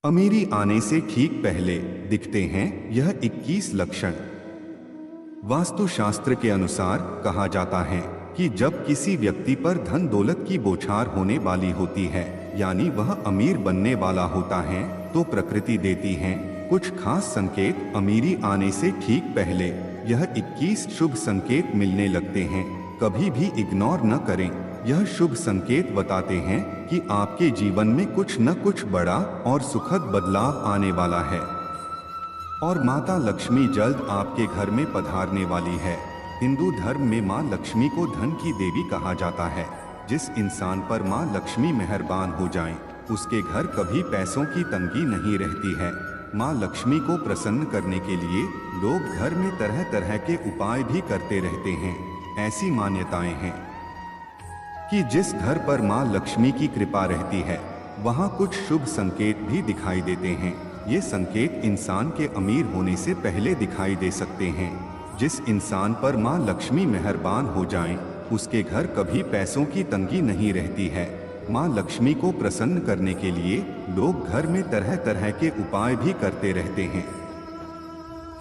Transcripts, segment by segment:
अमीरी आने से ठीक पहले दिखते हैं यह 21 लक्षण। वास्तुशास्त्र के अनुसार कहा जाता है कि जब किसी व्यक्ति पर धन दौलत की बौछार होने वाली होती है, यानी वह अमीर बनने वाला होता है, तो प्रकृति देती है कुछ खास संकेत। अमीरी आने से ठीक पहले यह 21 शुभ संकेत मिलने लगते हैं। कभी भी इग्नोर न करें। यह शुभ संकेत बताते हैं कि आपके जीवन में कुछ न कुछ बड़ा और सुखद बदलाव आने वाला है और माता लक्ष्मी जल्द आपके घर में पधारने वाली है। हिंदू धर्म में मां लक्ष्मी को धन की देवी कहा जाता है। जिस इंसान पर मां लक्ष्मी मेहरबान हो जाएं, उसके घर कभी पैसों की तंगी नहीं रहती है। मां लक्ष्मी को प्रसन्न करने के लिए लोग घर में तरह तरह के उपाय भी करते रहते हैं। ऐसी मान्यताएं हैं कि जिस घर पर मां लक्ष्मी की कृपा रहती है, वहां कुछ शुभ संकेत भी दिखाई देते हैं। ये संकेत इंसान के अमीर होने से पहले दिखाई दे सकते हैं। जिस इंसान पर मां लक्ष्मी मेहरबान हो जाएं, उसके घर कभी पैसों की तंगी नहीं रहती है। मां लक्ष्मी को प्रसन्न करने के लिए लोग घर में तरह तरह के उपाय भी करते रहते हैं।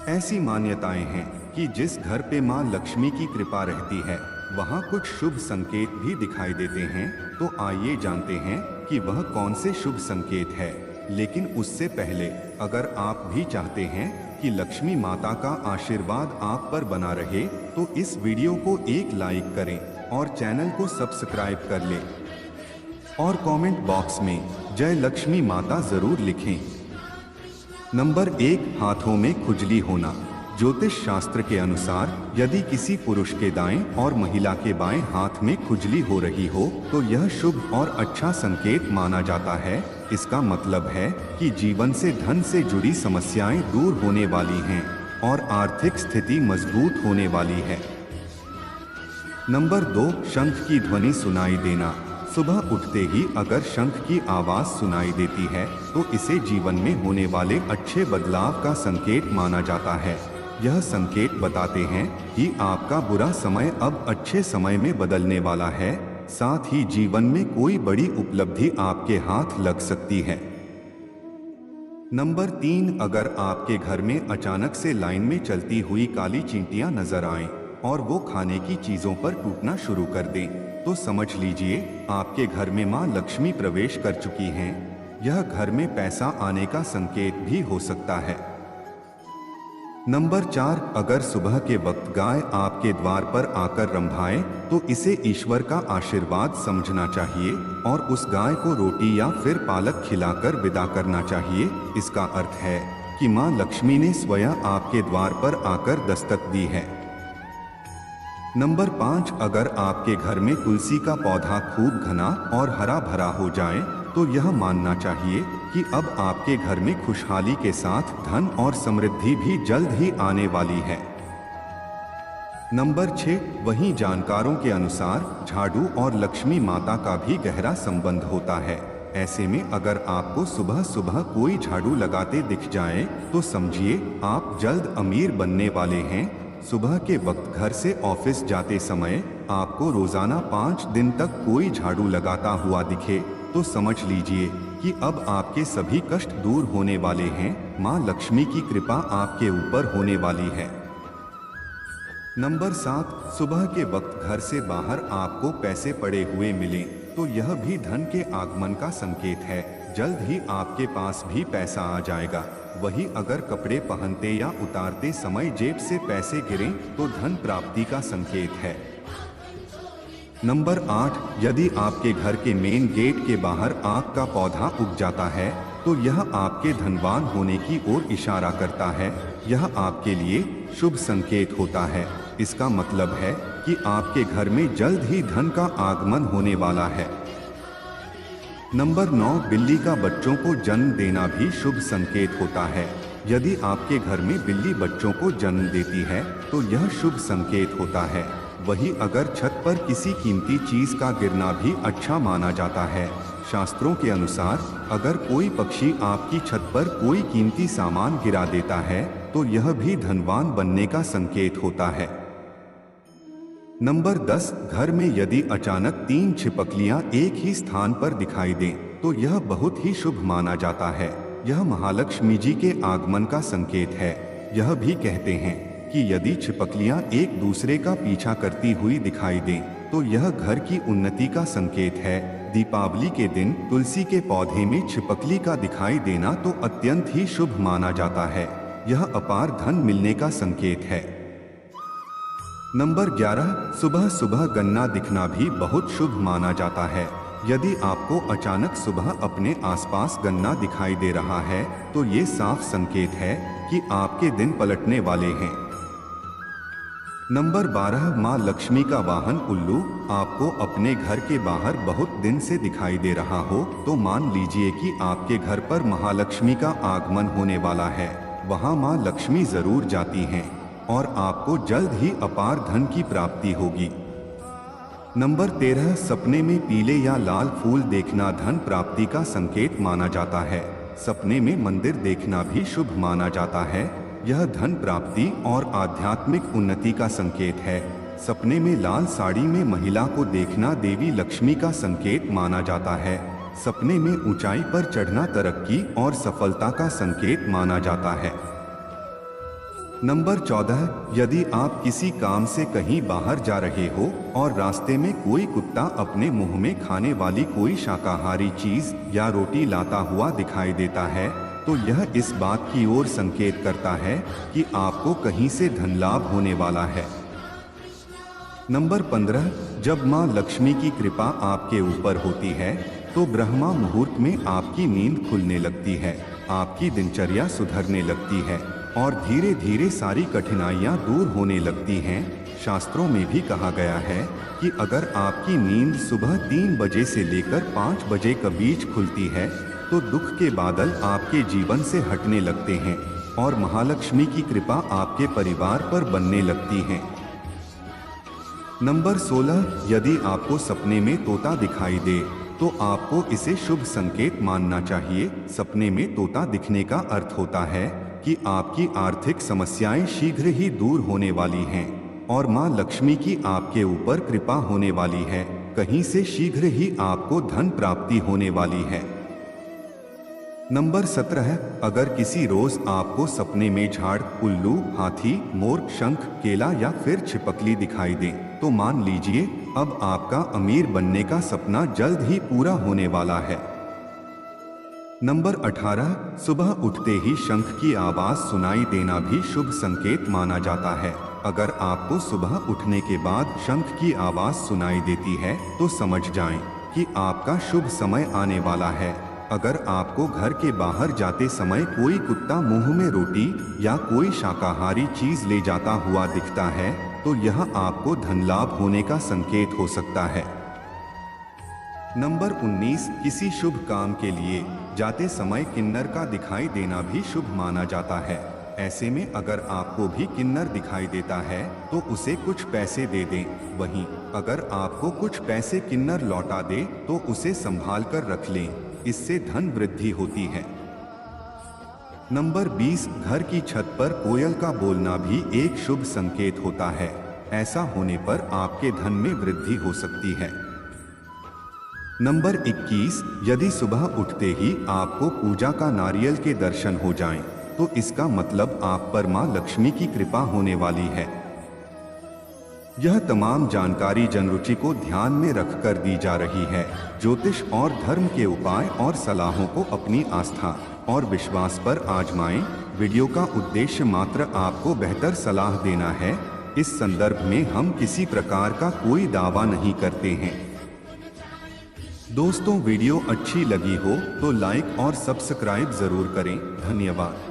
ऐसी मान्यताएं हैं कि जिस घर पे मां लक्ष्मी की कृपा रहती है, वहां कुछ शुभ संकेत भी दिखाई देते हैं। तो आइए जानते हैं कि वह कौन से शुभ संकेत है। लेकिन उससे पहले अगर आप भी चाहते हैं कि लक्ष्मी माता का आशीर्वाद आप पर बना रहे, तो इस वीडियो को एक लाइक करें और चैनल को सब्सक्राइब कर लें और कमेंट बॉक्स में जय लक्ष्मी माता जरूर लिखें। नंबर 1, हाथों में खुजली होना। ज्योतिष शास्त्र के अनुसार यदि किसी पुरुष के दाएं और महिला के बाएं हाथ में खुजली हो रही हो, तो यह शुभ और अच्छा संकेत माना जाता है। इसका मतलब है कि जीवन से धन से जुड़ी समस्याएं दूर होने वाली हैं और आर्थिक स्थिति मजबूत होने वाली है। नंबर 2, शंख की ध्वनि सुनाई देना। सुबह उठते ही अगर शंख की आवाज सुनाई देती है, तो इसे जीवन में होने वाले अच्छे बदलाव का संकेत माना जाता है। यह संकेत बताते हैं कि आपका बुरा समय अब अच्छे समय में बदलने वाला है। साथ ही जीवन में कोई बड़ी उपलब्धि आपके हाथ लग सकती है। नंबर 3, अगर आपके घर में अचानक से लाइन में चलती हुई काली चींटियां नजर आएं और वो खाने की चीजों पर टूटना शुरू कर दें, तो समझ लीजिए आपके घर में मां लक्ष्मी प्रवेश कर चुकी हैं। यह घर में पैसा आने का संकेत भी हो सकता है। नंबर 4, अगर सुबह के वक्त गाय आपके द्वार पर आकर रंभाए, तो इसे ईश्वर का आशीर्वाद समझना चाहिए और उस गाय को रोटी या फिर पालक खिलाकर विदा करना चाहिए। इसका अर्थ है कि मां लक्ष्मी ने स्वयं आपके द्वार पर आकर दस्तक दी है। नंबर 5, अगर आपके घर में तुलसी का पौधा खूब घना और हरा भरा हो जाए, तो यह मानना चाहिए कि अब आपके घर में खुशहाली के साथ धन और समृद्धि भी जल्द ही आने वाली है। नंबर 6, वहीं जानकारों के अनुसार झाड़ू और लक्ष्मी माता का भी गहरा संबंध होता है। ऐसे में अगर आपको सुबह सुबह कोई झाड़ू लगाते दिख जाए, तो समझिए आप जल्द अमीर बनने वाले हैं। सुबह के वक्त घर से ऑफिस जाते समय आपको रोजाना 5 दिन तक कोई झाड़ू लगाता हुआ दिखे, तो समझ लीजिए कि अब आपके सभी कष्ट दूर होने वाले हैं। मां लक्ष्मी की कृपा आपके ऊपर होने वाली है। नंबर 7, सुबह के वक्त घर से बाहर आपको पैसे पड़े हुए मिलें, तो यह भी धन के आगमन का संकेत है। जल्द ही आपके पास भी पैसा आ जाएगा। वही अगर कपड़े पहनते या उतारते समय जेब से पैसे गिरें, तो धन प्राप्ति का संकेत है। नंबर 8, यदि आपके घर के मेन गेट के बाहर आक का पौधा उग जाता है, तो यह आपके धनवान होने की ओर इशारा करता है। यह आपके लिए शुभ संकेत होता है। इसका मतलब है कि आपके घर में जल्द ही धन का आगमन होने वाला है। नंबर 9, बिल्ली का बच्चों को जन्म देना भी शुभ संकेत होता है। यदि आपके घर में बिल्ली बच्चों को जन्म देती है, तो यह शुभ संकेत होता है। वही अगर छत पर किसी कीमती चीज का गिरना भी अच्छा माना जाता है। शास्त्रों के अनुसार अगर कोई पक्षी आपकी छत पर कोई कीमती सामान गिरा देता है, तो यह भी धनवान बनने का संकेत होता है। नंबर 10, घर में यदि अचानक 3 छिपकलियां एक ही स्थान पर दिखाई दें, तो यह बहुत ही शुभ माना जाता है। यह महालक्ष्मी जी के आगमन का संकेत है। यह भी कहते हैं कि यदि छिपकलियां एक दूसरे का पीछा करती हुई दिखाई दें तो यह घर की उन्नति का संकेत है। दीपावली के दिन तुलसी के पौधे में छिपकली का दिखाई देना तो अत्यंत ही शुभ माना जाता है। यह अपार धन मिलने का संकेत है। नंबर 11, सुबह सुबह गन्ना दिखना भी बहुत शुभ माना जाता है। यदि आपको अचानक सुबह अपने आसपास गन्ना दिखाई दे रहा है तो ये साफ संकेत है कि आपके दिन पलटने वाले हैं। नंबर 12, माँ लक्ष्मी का वाहन उल्लू आपको अपने घर के बाहर बहुत दिन से दिखाई दे रहा हो तो मान लीजिए कि आपके घर पर महालक्ष्मी का आगमन होने वाला है। वहाँ माँ लक्ष्मी जरूर जाती हैं और आपको जल्द ही अपार धन की प्राप्ति होगी। नंबर 13, सपने में पीले या लाल फूल देखना धन प्राप्ति का संकेत माना जाता है। सपने में मंदिर देखना भी शुभ माना जाता है। यह धन प्राप्ति और आध्यात्मिक उन्नति का संकेत है। सपने में लाल साड़ी में महिला को देखना देवी लक्ष्मी का संकेत माना जाता है। सपने में ऊंचाई पर चढ़ना तरक्की और सफलता का संकेत माना जाता है। नंबर 14, यदि आप किसी काम से कहीं बाहर जा रहे हो और रास्ते में कोई कुत्ता अपने मुंह में खाने वाली कोई शाकाहारी चीज या रोटी लाता हुआ दिखाई देता है तो यह इस बात की ओर संकेत करता है कि आपको कहीं से धन लाभ होने वाला है। नंबर 15, जब मां लक्ष्मी की कृपा आपके ऊपर होती है तो ब्रह्मा मुहूर्त में आपकी नींद खुलने लगती है, आपकी दिनचर्या सुधरने लगती है और धीरे धीरे सारी कठिनाइयां दूर होने लगती हैं। शास्त्रों में भी कहा गया है कि अगर आपकी नींद सुबह 3 बजे से लेकर 5 बजे के बीच खुलती है तो दुख के बादल आपके जीवन से हटने लगते हैं और महालक्ष्मी की कृपा आपके परिवार पर बनने लगती है। नंबर 16, यदि आपको सपने में तोता दिखाई दे तो आपको इसे शुभ संकेत मानना चाहिए। सपने में तोता दिखने का अर्थ होता है कि आपकी आर्थिक समस्याएं शीघ्र ही दूर होने वाली हैं और मां लक्ष्मी की आपके ऊपर कृपा होने वाली है। कहीं से शीघ्र ही आपको धन प्राप्ति होने वाली है। नंबर 17, अगर किसी रोज आपको सपने में झाड़, उल्लू, हाथी, मोर, शंख, केला या फिर छिपकली दिखाई दे तो मान लीजिए अब आपका अमीर बनने का सपना जल्द ही पूरा होने वाला है। नंबर 18, सुबह उठते ही शंख की आवाज सुनाई देना भी शुभ संकेत माना जाता है। अगर आपको सुबह उठने के बाद शंख की आवाज सुनाई देती है तो समझ जाएं कि आपका शुभ समय आने वाला है। अगर आपको घर के बाहर जाते समय कोई कुत्ता मुंह में रोटी या कोई शाकाहारी चीज ले जाता हुआ दिखता है तो यह आपको धन लाभ होने का संकेत हो सकता है। नंबर 19, किसी शुभ काम के लिए जाते समय किन्नर का दिखाई देना भी शुभ माना जाता है। ऐसे में अगर आपको भी किन्नर दिखाई देता है तो उसे कुछ पैसे दे दें। वहीं अगर आपको कुछ पैसे किन्नर लौटा दे तो उसे संभाल कर रख लें, इससे धन वृद्धि होती है। नंबर 20, घर की छत पर कोयल का बोलना भी एक शुभ संकेत होता है। ऐसा होने पर आपके धन में वृद्धि हो सकती है। नंबर 21, यदि सुबह उठते ही आपको पूजा का नारियल के दर्शन हो जाएं, तो इसका मतलब आप पर मां लक्ष्मी की कृपा होने वाली है। यह तमाम जानकारी जनरुचि को ध्यान में रखकर दी जा रही है। ज्योतिष और धर्म के उपाय और सलाहों को अपनी आस्था और विश्वास पर आजमाएं। वीडियो का उद्देश्य मात्र आपको बेहतर सलाह देना है। इस संदर्भ में हम किसी प्रकार का कोई दावा नहीं करते हैं। दोस्तों, वीडियो अच्छी लगी हो तो लाइक और सब्सक्राइब जरूर करें। धन्यवाद।